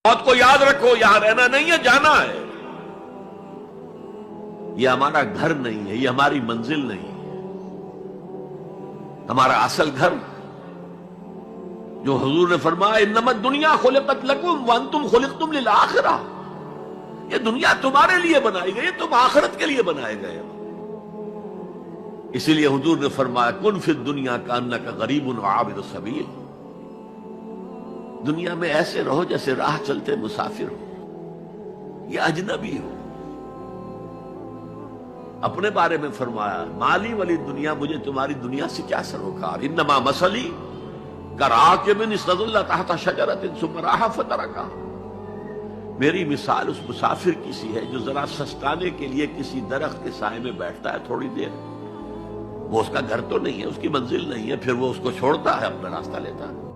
मौत को याद रखो, यहां रहना नहीं है, जाना है। ये हमारा घर नहीं है, ये हमारी मंजिल नहीं है। हमारा असल घर जो हुजूर ने फरमाया, इन्नमा दुनिया खुलिकत लकुम व अंतुम खुलिकतुम लिल आखिरा, ये दुनिया तुम्हारे लिए बनाई गई, तुम आखिरत के लिए बनाए गए हो। इसीलिए हुजूर ने फरमाया, कुन फिद दुनिया का अन्नका गरीबुन व आबिदुस सबील, दुनिया में ऐसे रहो जैसे राह चलते मुसाफिर हो या अजनबी हो। अपने बारे में फरमाया, माली वाली दुनिया, मुझे तुम्हारी दुनिया से क्या सरोकार, इन्नमा मसली कराकिबिन इस्तज़ल्ला तहता शजरतिन सुम्मा राहा फतरका, मेरी मिसाल उस मुसाफिर की सी है जो जरा सस्ताने के लिए किसी दरख्त के साए में बैठता है थोड़ी देर। वो उसका घर तो नहीं है, उसकी मंजिल नहीं है, फिर वो उसको छोड़ता है, अपना रास्ता लेता है।